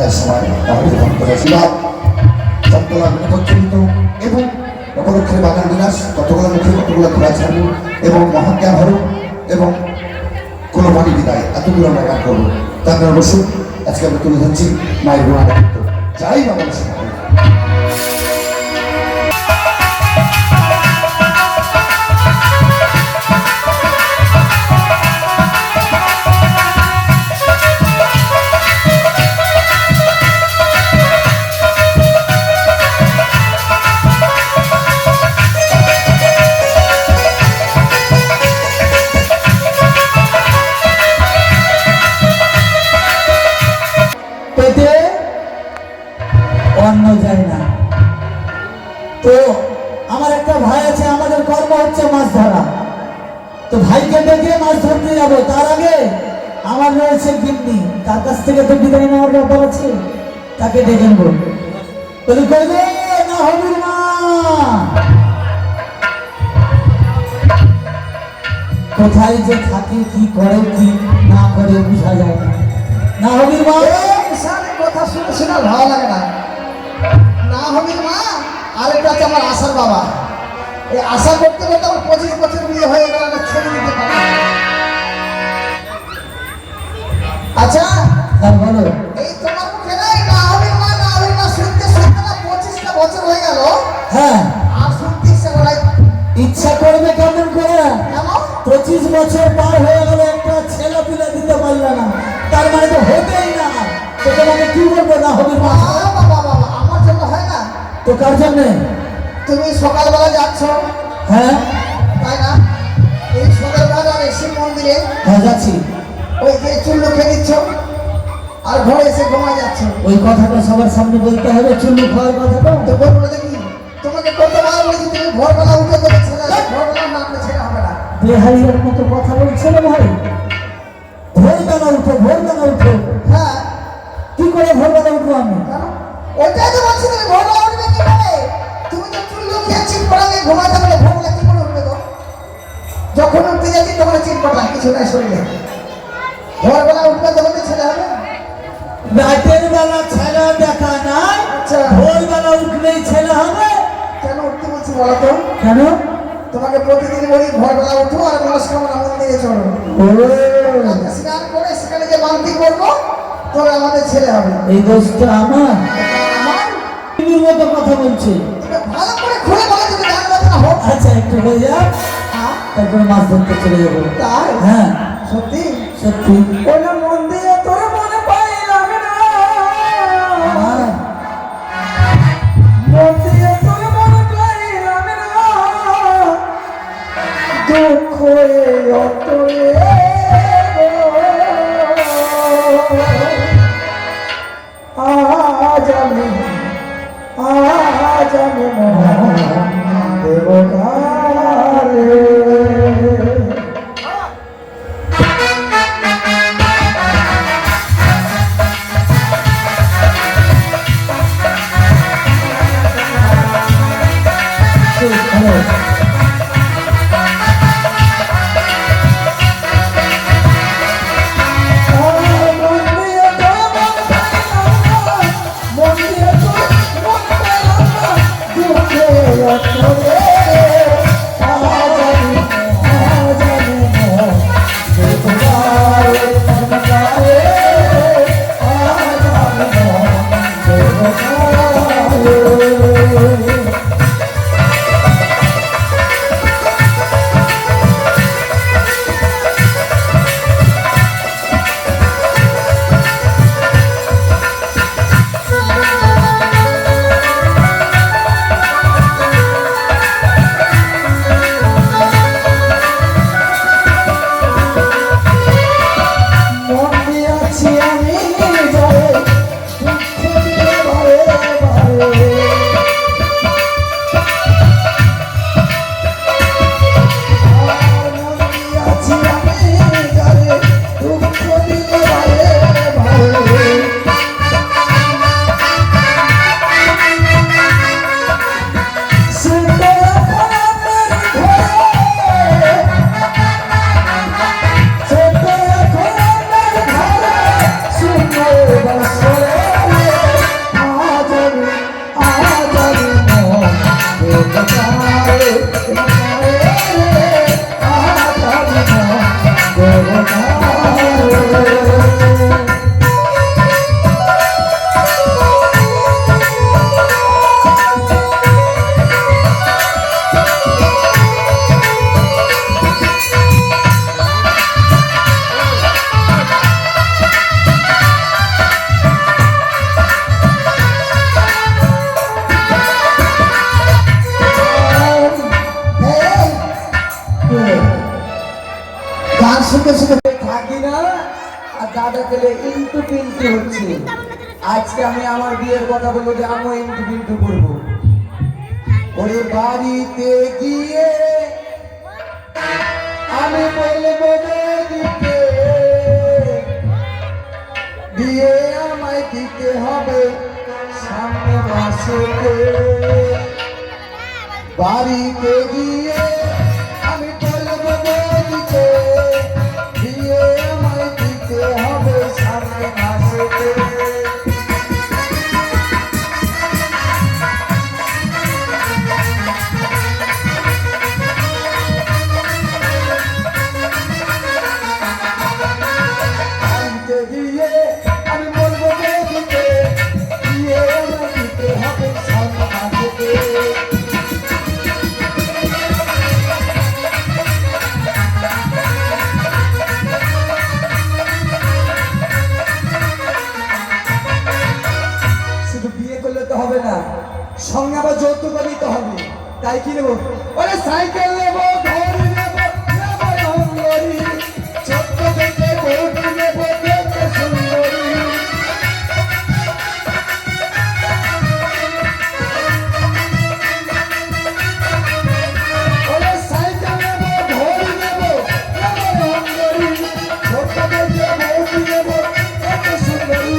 পূজার সময় তাহলে শিবাব সপ্তলা প্রচলিত এবং অপরক্ষের বাগান বিলাস কতগুলো মুখে কতগুলো ঘোরা ছাড়ব এবং মহাজ্ঞান হর এবং কোনো পানি বিদায় এতগুলো আমরা গান করবো। তারপরে অবশ্যই আজকে আমরা তুলে ধরছি মায়ের গুণাগান যাই বাবা অন্য যায় না। তো আমার একটা ভাই আছে, আমাদের কর্ম হচ্ছে মাছ ধরা। তো ভাইকে ডেকে মাছ ধরতে যাবো, তার আগে আমার রয়েছে গিন্নি, তার কাছ থেকে তো বিদায় নেওয়ার ব্যাপার আছে, তাকে ডেকে নেবো। বলি কইবে না হবির মা, কোথায় যে থাকে কি করে কি না করে বোঝা যায় না। না হবির মা, কথা শুনে শোনা ভালো লাগে না। না হবির মা আরেকটা আছে আমার আশার বাবা। এই আশা করতে করতে আমার 25 বছর বিয়ে হয়ে গেল, আমার ছেলে দিতে পারি। আচ্ছা বলো, এই তোমার মুখে নাই না হবির মা শুনতে শুনতে না 25টা বছর হয়ে গেল। হ্যাঁ আর শুনতে ইচ্ছা করে। ইচ্ছা করবে কেমন করে? 25 বছর পার হয়ে গেল, একটা ছেলে পিলে দিতে পারলে না, তার মানে তো হতেই না। তো তোমাকে কি বলবো না হবির মা? আমার জন্য হয় না তো কার জন্য? তুমি সকালবেলা যাচ্ছ, হ্যাঁ তাই না? এই সকালবেলা শিব মন্দিরে হ্যাঁ যাচ্ছি, ওই যে চুল্লু খেয়ে দিচ্ছ আর ঘরে এসে ঘুমায় যাচ্ছ। ওই কথাটা সবার সামনে বলতে হবে, চুল্লু খাওয়ার কথাটা তো বলবো দেখি তোমাকে কতবার বলেছি তুমি ভোরবেলা উঠে দেবে, ছেলে ভোরবেলা না উঠলে ছেলে হবে না। বেহারিয়ার মতো কথা বলছে না ভাই। ভোরবেলা উঠো, ভোরবেলা উঠো। হ্যাঁ কি করে ভোরবেলা উঠবো আমি? ওইটাই তো বলছি, তুমি ভোরবেলা উঠবে কি করে? তুমি তো চুল্লু খেয়ে চিট পড়ালে ঘুমাতে পারলে ভোরবেলা কি করে উঠবে? তো যখন উঠতে যাচ্ছি তখন চিট পড়া কিছু নাই শরীরে। ভোরবেলা উঠবে তখন ছেলে হবে। রাতের বেলা ছেলে দেখা নাই, ভোরবেলা উঠলেই ছেলে হবে। কেন উঠতে বলছি বলো তো? কেন? তোমাকে প্রতিদিন বলি ভোরবেলা উঠো আর মনস্কামনা মন্দিরে চলো, স্নান করে সেখানে যে মানতি করবো তবে আমাদের ছেলে হবে। এই দোষটা আমার মতো কথা বলছে। ভালো করে খুলে বলো, তুমি জানবে না হোক। আচ্ছা একটু হয়ে যাক, তারপরে মাছ ধরতে চলে যাবো। তাই? হ্যাঁ সত্যি সত্যি। ওটা মন দিয়ে তোর মনে পাইলাম না, মন দিয়ে তোর মনে পাইলাম না, দুঃখ অতরে আজ আমি দেবতারে। থাকি না আর দাদা গেলে ইন্টু পিন্টু হচ্ছে। আজকে আমি আমার বিয়ের কথা বলবো যে আমিও ইন্টু পিন্টু করবো। ওরে বাড়িতে গিয়ে আমি বলবো দিতে বিয়ে আমায় দিতে হবে সামনে মাসেতে। বাড়িতে গিয়ে আমি বলবো দিতে বিয়ে আমায় দিতে হবে সামনে মাসেতে। আমি বলবো দিতে বিয়ে আমায় দিতে হবে সামনে মাসেতে। শুধু বিয়ে করলে তো হবে না, সঙ্গে আবার যৌতুক নিতে হবে। তাই কি নেবো? ওরে সাইকেল নেবো, ঘড়ি নেবো, নেবো ঘড়ি, ছোট্ট দেখে বউটি নেবো, দেখতে সুন্দরী। ওরে সাইকেল নেবো, ঘড়ি নেবো, নেবো ঘড়ি, ছোট্ট দেখে বউটি নেবো, দেখতে সুন্দরী।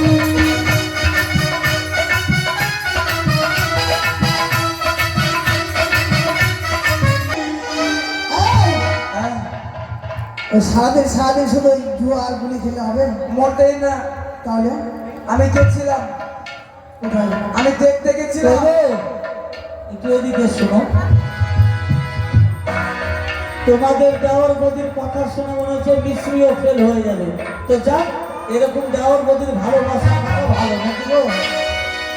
ওই সারাদিন সারাদিন শুধু ওই জুয়া আর গুলি খেলে হবে? মোটেই না। তাহলে আমি গেছিলাম, কোথায়? আমি দেখতে গেছিলাম। একটু এদিকে শোনো, তোমাদের দেওয়ার বদির কথা শুনে মনে হচ্ছে মিশ্রিও ফেল হয়ে যাবে। তো যাক, এরকম দেওয়ার বদির ভালোবাসা থাকা ভালো নাকি গো?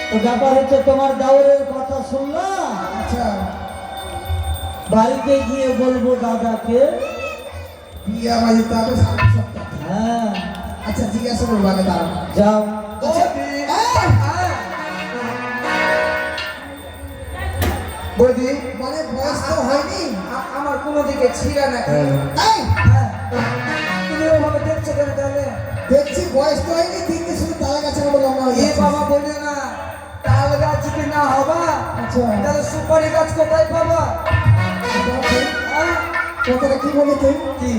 তো ব্যাপার হচ্ছে তোমার দেওয়ারের কথা শুনলাম, আচ্ছা, বাড়িতে গিয়ে বলবো দাদাকে। বিয়ে আমার দিতে হবে সামনের সপ্তাহে। হ্যাঁ, আচ্ছা জিজ্ঞাসা করবো আগে দাঁড়ান। যাও। আচ্ছা, বৌদি, মানে বয়স তো হয়নি। আমার কোনো দিকে ছিঁড়া নাকি? এই, হ্যাঁ, তুমি ওভাবে দেখছো কেন তাহলে? দেখছি বয়স তো হয়নি, তিনটে শুধু তালা গাছের মতো লম্বা হয়ে এ যাচ্ছে। বাবা বলে না, তাল গাছ যদি না হবা আচ্ছা, তাহলে সুপারি গাছ কোথায় পাবা? হ্যাঁ? কথাটা কি বলে তুই? কি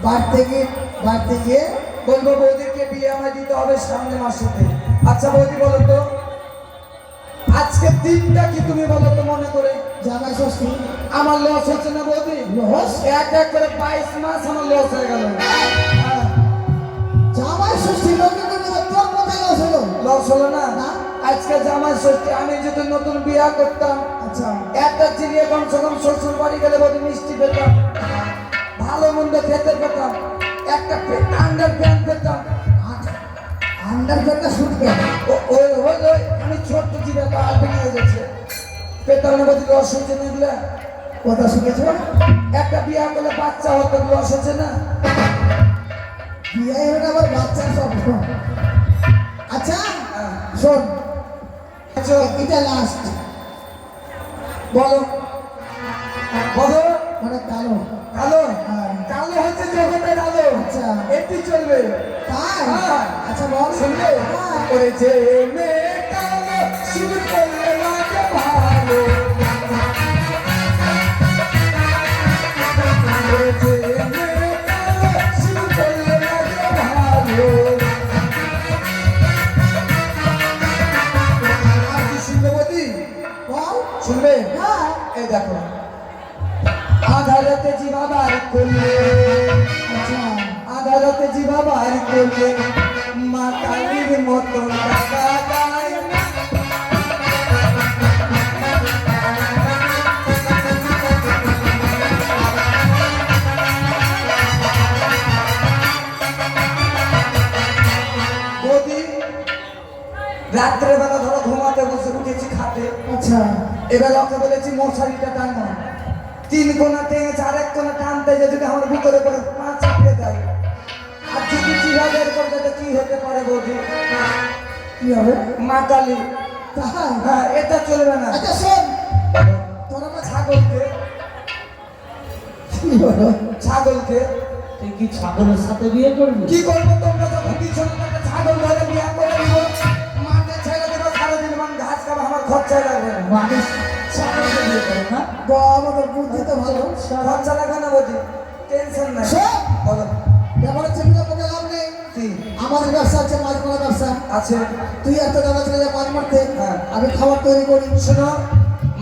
বাড়তে গিয়ে বলবো বৌদিকে বিয়ে আমায় দিতে হবে সামনে মাসেতে। আচ্ছা বৌদি বলো তো, আজকে দিনটা কি তুমি বলো তো মনে করে? জামাই ষষ্ঠী। আমার লস হচ্ছে না বৌদি? লস? এক এক করে 22 মাস আমার লস হয়ে গেল। জামাই ষষ্ঠী লোকে করলে তোর কোথায় লস হলো? লস হলো না? না। আজকে জামাই ষষ্ঠী, আমি যদি নতুন বিয়ে করতাম আচ্ছা, একটা চিড়িয়া কমসে কম শ্বশুর বাড়ি গেলে বলি মিষ্টি পেতাম, ভালো মন্দ খেতে পেতাম, একটা আন্ডার প্যান্ট পেতাম। আন্ডার প্যান্টটা শুটবে। ওই আমি ছোট্ট চিড়িয়া কাল বেরিয়ে গেছে পেতাম না, বলছি লস হচ্ছে না এগুলা? কথা শিখেছো? একটা বিয়ে করলে বাচ্চা হতো, লস হচ্ছে না? বিয়ে হয়ে আবার বাচ্চার সব। আচ্ছা শোন, আচ্ছা, এটা লাস্ট। বলো বলো। মানে কালো। কালো? হ্যাঁ। কালো হচ্ছে জগতের আলো। আচ্ছা। এটি চলবে। তাই? হ্যাঁ। আচ্ছা বল। শুনবে? হ্যাঁ। করেছে মেয়ে কালো, শুরু করলে লাগে ভালো। করেছে মেয়ে কালো, শুরু করলে লাগে ভালো। আর কি শুনবে বৌদি? বল। শুনবে? হ্যাঁ। এই দেখো, আদালতে জিমা বার করলে, আচ্ছা, আদালতে জিমা বার করলে মা কালীর মতন টাকা দেয় না। বৌদি, রাত্রেবেলা ধরো ঘুমাতে বসে উঠেছি খাটে, আচ্ছা, এবার ওকে বলেছি মশারিটা টানো, 3 কোণা টেনেছে, আরেক কোণা টানতে যে যদি আমার ভিতরে করে পা চাপিয়ে দেয়, আর যদি চিরা বের করবে তো কি হতে পারে বৌদি? কি হবে? মা কালী। তাই? হ্যাঁ, এটা চলবে না। আচ্ছা শোন, তোর আমার ছাগলকে, কি হলো? ছাগলকে তুই কি ছাগলের সাথে বিয়ে করবি? কি করবো তোমরা যখন পিছনে একটা ছাগল ধরে বিয়ে করে দিব, মাঠে ছেড়ে দেবো সারাদিন, মানে ঘাস খাবো, আমার খরচা লাগবে না। মানুষ ছাগলকে বিয়ে করে না? আমাদের বুদ্ধি তো ভালো, খরচা লাগবে না বুঝি, টেনশন নাই। শোন, বলো ব্যাপারে চিন্তা করে লাভ নেই। কি আমাদের ব্যবসা আছে, মাছ মারা ব্যবসা। আছে? তুই একটা দাদা চলে যা মাছ মারতে, হ্যাঁ। আমি খাবার তৈরি করি। শোনো,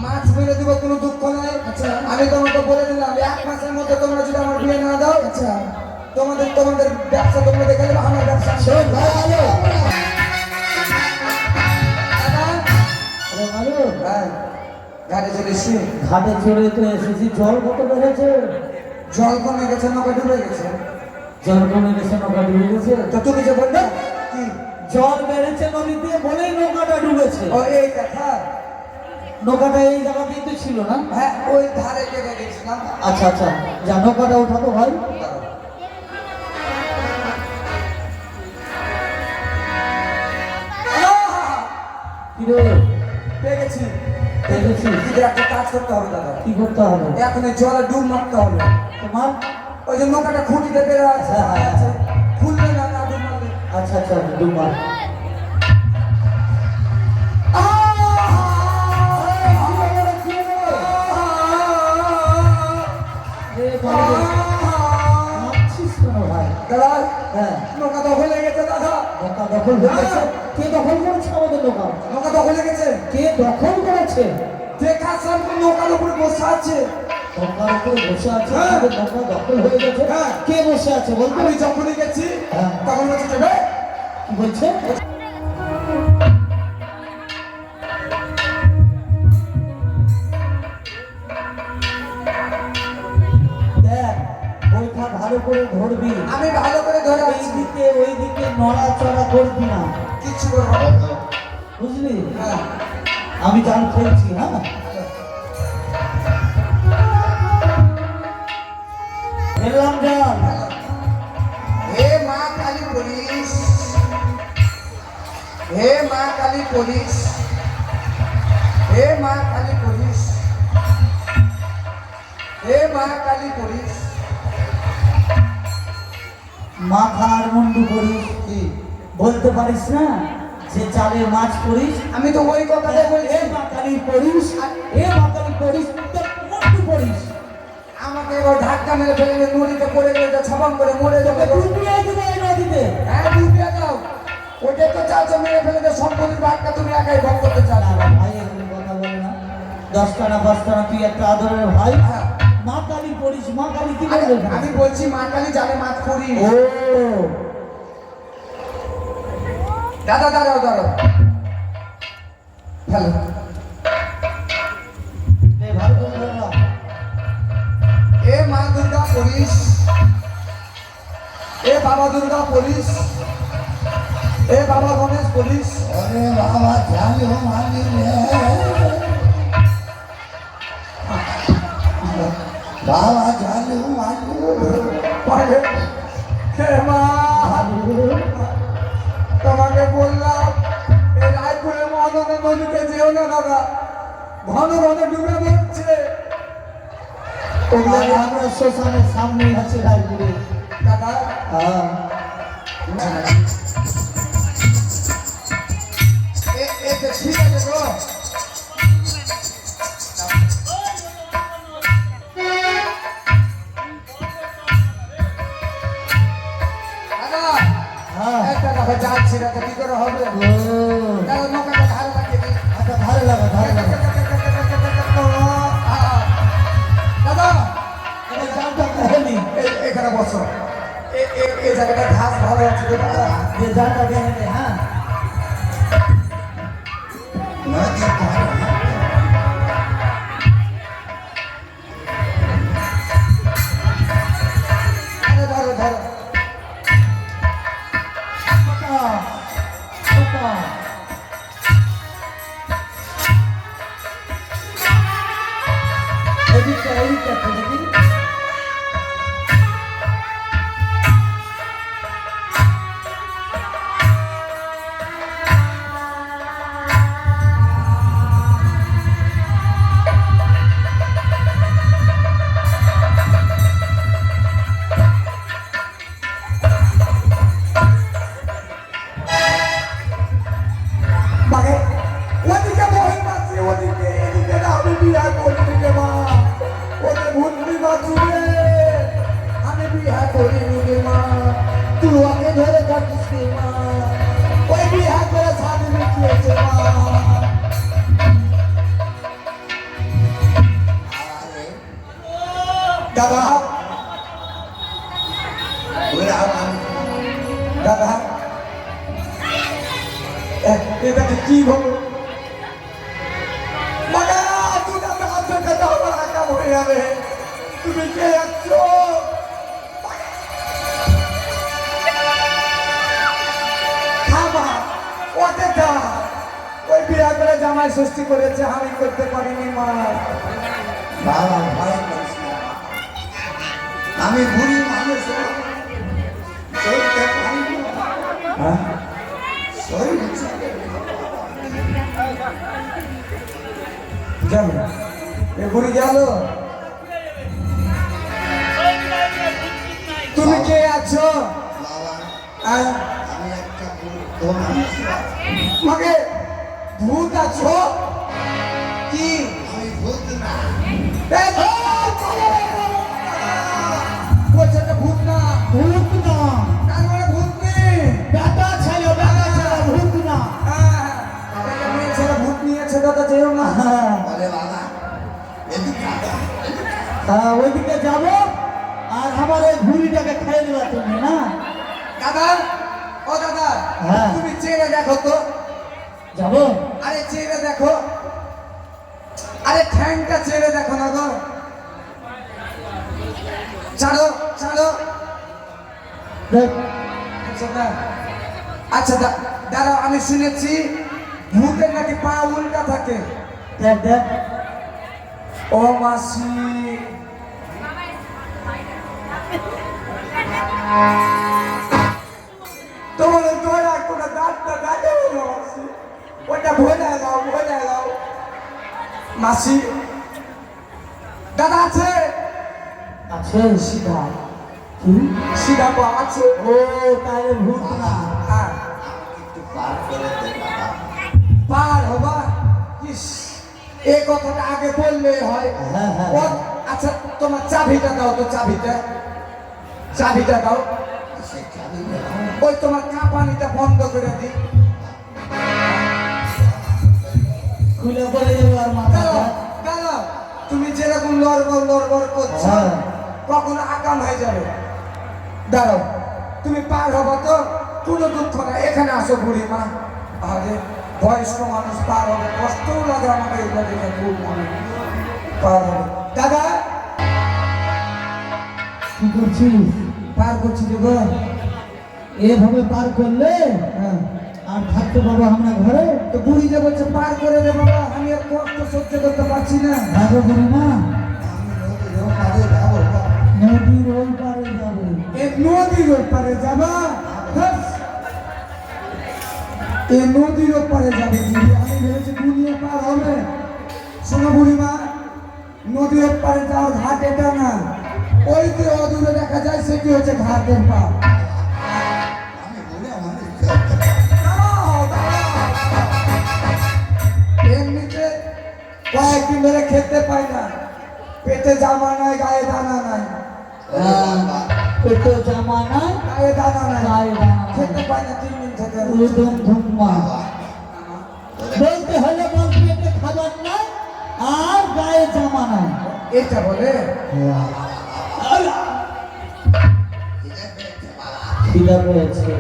মাছ মেরে দিব, কোনো দুঃখ নাই। আচ্ছা। আমি তোমাকে বলে দিলাম 1 মাসের মধ্যে তোমরা যদি আমার বিয়ে না দাও, আচ্ছা, তোমাদের ব্যবসা তোমরা দেখে নেবে, আমার ব্যবসা। শোন ভাই, আলো দাদা, আরে আলো, হ্যাঁ, ঘাটে চলে এসছি। ঘাটে চড়ে তো এসেছি। জল কত বেড়েছে? জল কমে গেছে, নৌকা ডুবে গেছে। জল কমে গেছে, নৌকা ডুবে গেছে। তো তুমি যে বললে কি, জল বেড়েছে নদীতে বলেই নৌকাটা ডুবেছে। ও এই কথা? নৌকাটা এই জায়গাতেই তো ছিল না? হ্যাঁ, ওই ধারে লেগে গেছিলাম। আচ্ছা আচ্ছা, যা নৌকাটা উঠাতো ভাই। কি রে, পেয়ে গেছি। দেখেছিস? কিন্তু একটা কাজ করতে হবে দাদা, কি করতে হবে? এখন এই জলে ডুব মারতে হবে। তোমার? ওই যে নৌকাটা খুঁটিতে বেড়ে আছে, হ্যাঁ, হ্যাঁ, হ্যাঁ। খুলবে না, না ডুব মারলে। আচ্ছা আচ্ছা, ডুমার। দাদা, হ্যাঁ, নৌকা দখল হয়ে গেছে দাদা, নৌকা দখল হয়ে গেছে। কে দখল করেছে আমাদের নৌকা? নৌকা দখল হয়ে গেছে। কে দখল করেছে? দেখা সামনে নৌকার উপরে বসে আছে। নৌকার উপরে বসে আছে, হ্যাঁ। আমাদের নৌকা দখল হয়ে গেছে। হ্যাঁ। কে বসে আছে বলতো? আমি যখনই গেছি হ্যাঁ। তখন বলছে যাবে। কি বলছে? দেখ, বইটা ভালো করে ধরবি। আমি ভালো করে ধরে আছি, এইদিকে ওইদিকে নড়াচড়া করবি না, কিচ্ছু করবো না। বুঝলি? হ্যাঁ, আমি জাল ফেলছি। হ্যাঁ, ফেললাম জাল। হে মা কালী পুলিশ, হে মা কালী পুলিশ, হে মা কালী পুলিশ, হে মা কালী পুলিশ। মাথার মুন্ডু করিস, কি? বলতে পারিস না যে চালে মাছ করিস? আমি তো ওই কথাটাই বলছি। এ মা কালী পড়িস, এ মা কালী পড়িস, মুন্ডু পড়িস। আমাকে এবার ধাক্কা মেরে ফেলে নদীতে পড়ে গেলে তো ছবাং করে মরে যাবে। ডুবিয়ে দিবে এই নদীতে। হ্যাঁ, ডুবিয়ে দাও। ওটা তো চাচা মেরে ফেলে যে সম্পত্তির ভাগটা তুমি একাই ভোগ করতে চাও। না, না, ভাই এগুলো কথা বলে না। 10 টানা 5 টানা, তুই একটা আদরের ভাই। হ্যাঁ। মা কালী পড়িস, মা কালী কি আরে, বলবে? আমি বলছি মা কালী জানে মাছ করি। ও, দাদা দাঁড়াও দাঁড়াও, হ্যালো, এ ভালো করে ধরে নাও। এ মা দুর্গা পুলিশ, এ বাবা দুর্গা পুলিশ, এ বাবা গণেশ পুলিশ। আরে বাবা, জানি ও মানি রে বাবা, জানি ও মানি বলে, হে মা, তোমাকে বললাম এই রায়পুরের মহানদা নদীতে যেও না দাদা, ঘন ঘন ডুবে মরছে। ওগুলো আমরা শ্মশানের সামনেই আছে রায়পুরে। দাদা, হ্যাঁ, ঠিক আছে গো। দাদা, হ্যাঁ। একটা কথা যাচ্ছি না, কি করে হবে? ও, দাদা, নৌকাটা ধারে লাগিয়ে দিই। আচ্ছা, ভালো লাগা, ভালো লাগা। দাদা, এটা জানটা কেহেনি, এখানে বসো। এই জায়গাটা ঘাস ভালো আছে তো দাদা। যে জানটা কেহেনি। হ্যাঁ, আরে ধরো ধরো। ওটা, ওটা। এদিকটা, এদিকটা তো দেখি। দিয়েছে মা। আরে দাদা ওরা আমি দাদা এটা কি হলো? মানে তুমি আমার হাতে কথা আমার আঁকা হয়ে যাবে। তুমি কে আছো? খাবা ওতে খা। ওই বিয়া করে জামাই ষষ্ঠী করেছে, আমি করতে পারিনি মা। বাবা ভয় করিস না। আমি বুড়ি মানুষ চলতে পারি না। হ্যাঁ শরীর চলে গেল এ বুড়ি গেল। তুমি কে আছো? বাবা আহ, আমি একটা বুড়ো মানুষ আমাকে ভূত আছো কি? আমি ভূত না এ ভূত! বলছে এটা ভূত না। ভূত না তার মানে ভূত নেই। বেটা ছেলে ভূত না। এটা মেয়ে ছেলে ভূত নিয়েছে দাদা, যেও না। বলে বাবা এদিকে ওইদিকে যাবো আর আমার ওই ভুড়িটাকে খেয়ে দেবা তুমি না দাদা। ও দাদা তুমি চেয়ে দেখো তো। যাবো? আরে চেয়ে দেখো, আরে ঠ্যাংটা চেয়ে দেখো না গো। ছাড়ো ছাড়ো। আচ্ছা দাঁড়াও, আমি শুনেছি ভূতের নাকি পা উল্টা থাকে। দেখ দেখ। ও মাসি তোমার তোরা কোনো দাঁতটা দাঁড়ে হলো মাসি। ওটা ভোলে লাও মাসি। দাদা আছে? আছে সিধা। কি সিধা তো আছে? ও তাহলে ভূত না। হ্যাঁ একটু পার করে দে বাবা পার হবা। ইস এই কথাটা আগে বললে হয়। ও আচ্ছা তোমার চাবিটা দাও তো, চাবিটা দাও। সেই চাবি ওই তোমার কাঁপানিটা বন্ধ করে দি। খুলে বলে দেবো আর মাথা। দাঁড়াও, তুমি যেরকম লড়বড় করছো কখনো আকাম হয়ে যাবে। দাঁড়াও, তুমি পার হবো তো কোনো দুঃখ না। এখানে আসো বুড়ি মা। আরে বয়স্ক মানুষ পার হবে, কষ্টও লাগে আমাকে। এগুলো দেখে খুব মনে পার হবে। দাদা কি করছিস? পার করছি দেব। এভাবে পার করলে আর থাকতে পাবো আমরা ঘরে? তো বুড়ি যে বলছে পার করে দে বাবা, আমি আর কষ্ট সহ্য করতে পারছি না। ভালো বুড়ি মা, আমি নদীর ওপারে যাবো নদীর ওই পারে যাবে। এই নদীর ওই পারে যাবা? এই নদীর ওপারে যাবে বুড়ি? আমি ভেবেছি দুনিয়া পার হবে। শোনো বুড়ি মা, নদীর ওপারে যাওয়ার ঘাট এটা না। ওই যে অদূরে দেখা যায় সেটি হচ্ছে ঘাটের পা। আমি বুড়ি মানুষ এমনিতে কয়েকদিন ধরে খেতে পাই না, পেটে জামা নাই, গায়ে দানা নাই। পেটে জামা নাই, গায়ে দানা নাই, খেতে পাই না 3 দিন থেকে। বলতে হলে বল পেটে খাবার নাই আর গায়ে জামা নাই, এটা বলে। খিদা পেয়েছে।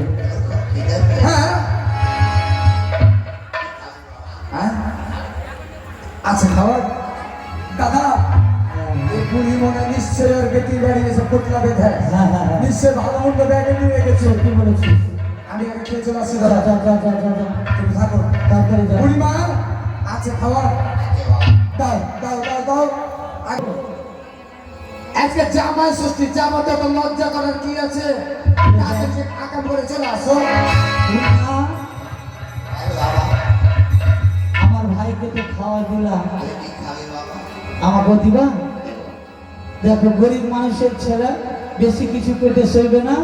হ্যাঁ আচ্ছা খাবার দাদা। এই বুড়ি মনে নিশ্চয় ওর বেটির বাড়ি এসে পোটলা বেঁধে নিশ্চয় ভালো মন্দ ব্যাগে নিয়ে গেছে। কি বলেছিস? আমি আগে খেয়ে চলে আসি দাদা। তুমি থাকো তাড়াতাড়ি যাও। বুড়ি মা আছে খাবার? দাও দাও দাও দাও। আজকে জামাই ষষ্ঠী, জামাতে তো লজ্জা করার কি আছে? তাদেরকে আকাম করে চলে আসো। আমার ভাইকে তো খাওয়া দিলাম, আমাকে দিবা? দেখো গরিব মানুষের ছেলে, বেশি কিছু পেটে সইবে না।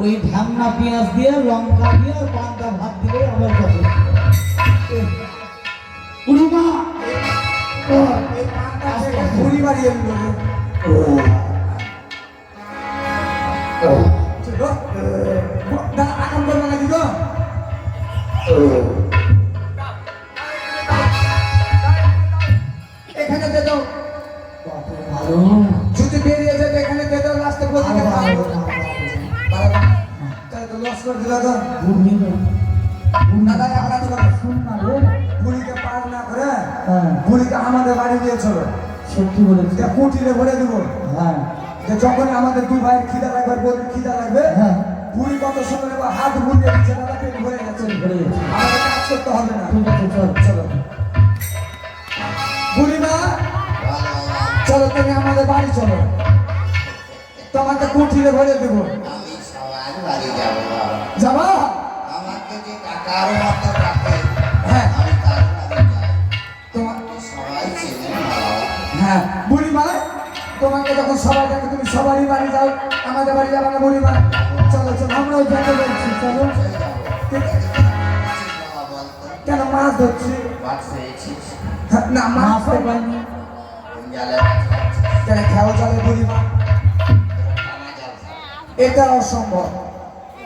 ওই ঢামনা পেঁয়াজ দিয়ে, লঙ্কা দিয়ে আর পান্তা ভাত দিলে আমার কাছে। বুড়িমা বুড়ি বাড়ি আকাম করবে নাকি গো? দাদা এক কাজ করো, শুন না রে। বুড়িকে পার না করে হ্যাঁ বুড়িকে আমাদের বাড়ি দিয়ে চলো, সত্যি বলেছি। যে কুটিরে ভরে দেবো, হ্যাঁ যে যখনই আমাদের দুই ভাইয়ের খিদা লাগবে, বউয়ের খিদা লাগবে, হ্যাঁ বুড়ি কত সুন্দর এবার হাত বুলিয়ে দিচ্ছে, দাদা পেট ভরে যাচ্ছে, ঘুরে গেছি। আমাদের কাজ করতে হবে না। ঠিক আছে চল। চলো বুড়িমা, চলো তুমি আমাদের বাড়ি চলো, তোমাকে কুঠিরে ভরে দেবো। আমি সবার বাড়ি যাবো বাবা। যাবা? আমাকে যে কাকার মতো ডাকে, হ্যাঁ আমি তার বাড়ি যাই। তোমার আমাকে সবাই চেনে না বাবা। হ্যাঁ বুড়িমা, তোমাকে যখন সবাই ডাকে তুমি সবারই বাড়ি যাও, আমাদের বাড়ি যাবে না বুড়িমা? চলো চলো, আমরাও যেতে বলছি চলো। সেই যাবো। ঠিক- বাবা বলতো, কেন মাছ ধরছি? মাছ পেয়েছিস? হ্যাঁ, না মাছ মাছ তো পাইনি। জালে মাছ খাচ্ছিস? কেন খেয়াল চলে বুড়িমা? টানা জাল খাও। এটা অসম্ভব,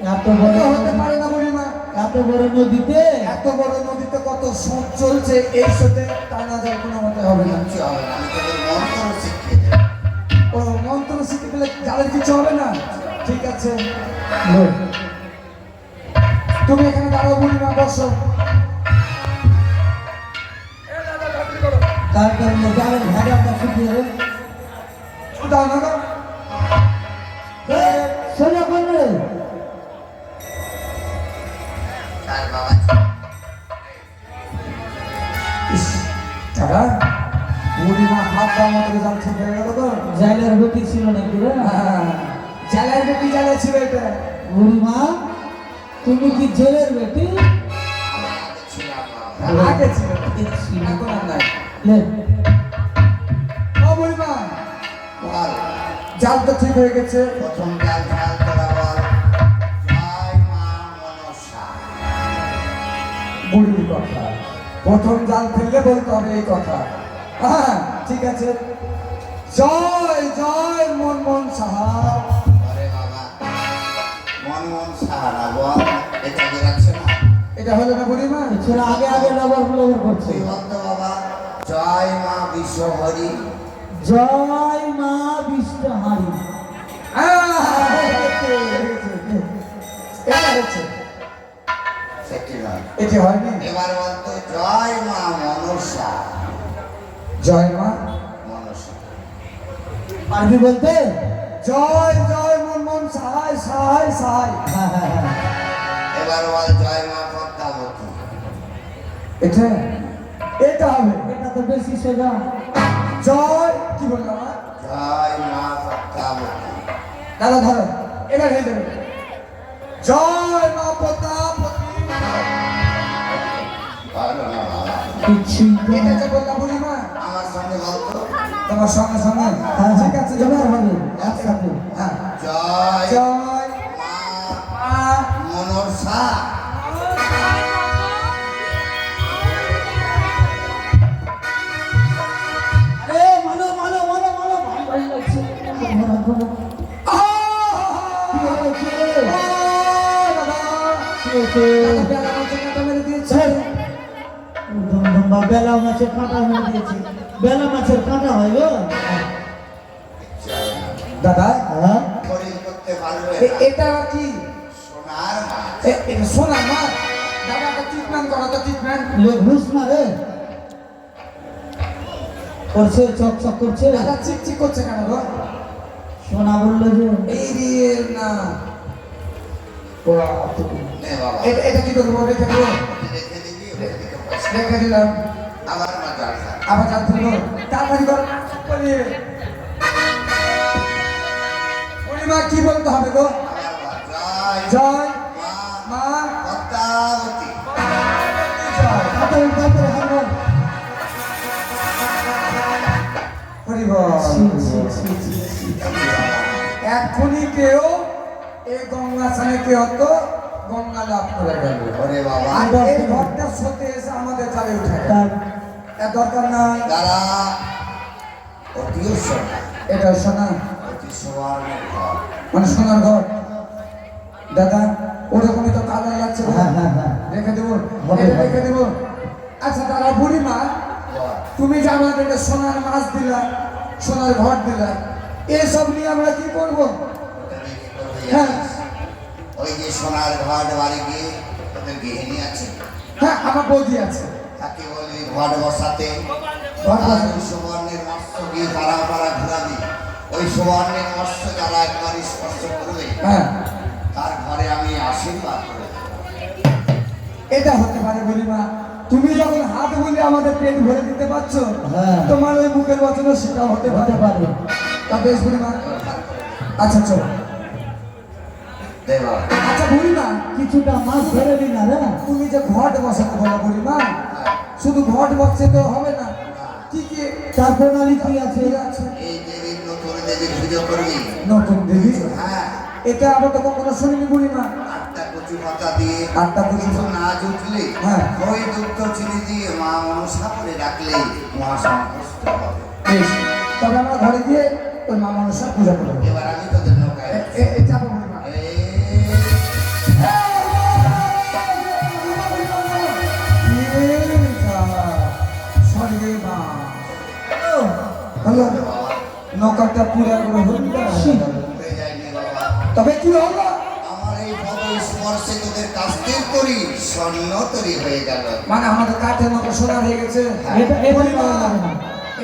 এত এটা বড় হতে পারে না বুড়িমা। এত বড় নদীতে এত বড় নদীতে কত স্রোত চলছে, এই স্রোতে টানা যায় কোনো মতে হবে না। কিচ্ছু হবে না, আমি তোদের মন্ত্র শিখিয়ে দেবো। ও মন্ত্র শিখতে পেলে জালের কিছু হবে না? ঠিক আছে, লোক। তুমি এখানে দাঁড়াও বুড়িমা, বসো। তার কারণে জালের ভাগাটা শুকিয়ে রে। দাও না গো। সোজা করলে তার বাবা ইস, দাদা বুড়িমা হাত পা মতো জাল ঠিক হয়ে গেল তো। জালের বেটি ছিল নাকি রে? হ্যাঁ, জালের বেটি জালে ছিল এটা। বুড়িমা তুমি কি জেলের বেটি? আমি আগে ছিলাম বাবা। আগে ছিল, এখন আর নাই। লে, ও বুড়িমা, বল, জাল তো ঠিক হয়ে গেছে। প্রথম জাল জাল তোরা বল, জয় মা মনসা। বুড়ির কথা প্রথম জাল ফেললে বলতে হবে এই কথা। হ্যাঁ ঠিক আছে, জয় জয় মন মন সাহা। আরে বাবা, মন মন সাহারা বল, এটা বেরাচ্ছে না। এটা হলো না বুড়িমা? ছেলে আগে আগে লবর লবর করছে। তুই বলতো বাবা, জয় মা বিশ্বহরি। জয় মা বিষ্ণুহারি। এটা হচ্ছে, সেটি নয়। এটি হয়নি। এবার বলতো জয় মা মনসা। জয় মা মনসা। পারবি বলতে? জয় জয় মন মন সাহায় সাহায় সাহায়। হ্যাঁ হ্যাঁ হ্যাঁ। এবার বল জয় মা পদ্মাবতী। এটা এটা হবে। এটা তো বেশি সোজা। জয় কি বললাম আমার? জয় মা পদ্মাবতী। দাদা ধরো, এবার হয়ে যাবে। জয় মা পদ্মাবতী। পারলো না বাবা। কিছুই তো এটা না। যে বললাম বুড়িমা, আমার সঙ্গে বলতো, তোমার সঙ্গে সঙ্গে হ্যাঁ ঠিক আছে, এবার জয় হবে একসাথে। হ্যাঁ, জয় জয় মা মা মনসা। আরে মানো মানো মানো মানো ভাই ভাই লাগছে। মানো, মানো। কি হয়েছে? কি হয়েছে? ছেড়। ধুম ধুম বা বেলা মাছের কাঁটা মেরে দিয়েছে। বেলা মাছের কাঁটা হয় গো। দাদা হ্যাঁ শরীর করতে পারবে না। এটা কি সোনার মাছ। শোনা মা, দাদা একটা ট্রিটমেন্ট করো তো, ট্রিটমেন্ট। লে ঘুষ না রে। করছে চক চক করছে। দাদা চিকচিক করছে কেন গো? সোনা বললো যে এই রে না, নে বাবা, এটা কি করবো? রেখে দেবো, রেখে দিবি, ওখান থেকে পয়সা। রেখে দিলাম। আবার মা জল খা। আবার জানতে দেবো, তাড়াতাড়ি করো, বলি পূর্ণিমা কি বলতে হবে গো? আবার বল, জয় জয় মা মা পদ্মাবতী। জয়। তাড়াতাড়ি তাড়াতাড়ি হাত বল। হরি বল। ছি, ছি, ছি, ছি, ছি। এখনই কেউ এই গঙ্গা স্নানে কে হতো, গঙ্গা লাভ করে গেল। ওরে বাবা, আর এই ঘরটা সতে এসে আমাদের চালে উঠে গেল। তার এর দরকার নাই। তারা অতিও সোনা, এটা শোনা অতি সুবর্ণের ঘর। মানে সোনার ঘর। দাদা ওরকমই তো কালার লাগছে গো। হ্যাঁ হ্যাঁ হ্যাঁ। রেখে দেবো, হবে, এটা হবে। রেখে দেবো। আচ্ছা দাদা বুড়িমা, বল, তুমি যে আমাদেরকে সোনার মাছ দিলা, সোনার ঘর দিলা, এসব নিয়ে আমরা কি করবো? ওটা দিয়ে কি করবে হ্যাঁ। জানিস? ওই যে সোনার ঘর বাড়ি গিয়ে ওদের গৃহিণী আছে, হ্যাঁ আমার বৌদি আছে। তাকে বলি ঘট বসাতে। ঘট আর বসাতে। ওই সুবর্ণের মৎস্য গিয়ে পাড়া পাড়া ঘুরাবি। ওই সুবর্ণের মৎস্য যারা একবার স্পর্শ করবে হ্যাঁ তার ঘরে আমি আশীর্বাদ করে দেব। এটা হতে পারে বুড়িমা। তুমি যখন হাত বলে আমাদের পেট ভরে দিতে পারছো, হ্যাঁ। তোমার ওই মুখের বচনও সেটা হতে হতে পারে। পারে। তা বেশ বুড়িমা, আচ্ছা চলো। দেবা আচ্ছা বুড়িমা, কিছুটা মাছ ধরে নি না রে। তুমি যে ঘট বসাতে বলো বুড়িমা, শুধু ঘট বসছে তো হবে না, কি কি তার প্রণালী কি আছে? ঠিক আছে। এই দেবীর নতুন দেবীর পুজো করবি। নতুন দেবী, হ্যাঁ, এটা আবার তো কখনো শুনিনি বুড়িমা। আটটা কচু পাতা দিয়ে আটটা কচু কিছু পাতা। না জুটলে হ্যাঁ। ওই দুগ্ধ চিনি দিয়ে মা মনসা করে রাখলে মহা সন্তুষ্ট হবে। বেশ, তবে আমরা ঘরে গিয়ে ওই মা মনসার পূজা করবো। এবার আমি তোদের নৌকায় চাপো বুড়িমা। স্বর্গে মা। হলো নৌকাটা পুরা করে হলো। হয়ে যায়নি বাবা। তবে কি হলো? আমার এই ভব স্পর্শে তোদের কাস্তের তরি স্বর্ণ তরি হয়ে গেল। মানে আমাদের কাঠের মতো সোনা হয়ে গেছে। এটা বুড়িমা, পাওয়া যাবে না।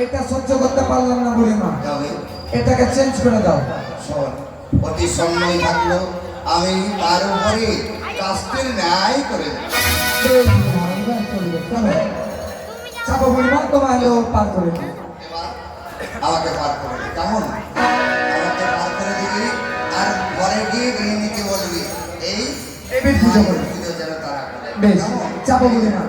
এটা সহ্য করতে পারলাম না বুড়িমা, তবে এটাকে চেঞ্জ করে দাও। শোন, অতি স্বর্ণই থাকলো আমি তার উপরে কাস্তের ন্যায় করে দেব। এবার চলবে, চলো। চাপো বুড়িমা, তোমার পার করে দিই। এবার আমাকে পার করে দে, কেমন? আমাকে পার করে দিবি আর ঘরে গিয়ে গৃহিণীকে বলবি এই এই পুজো করবে। পুজো যেন তারা করে। বেশ, কেমন? চাপো বুড়িমা।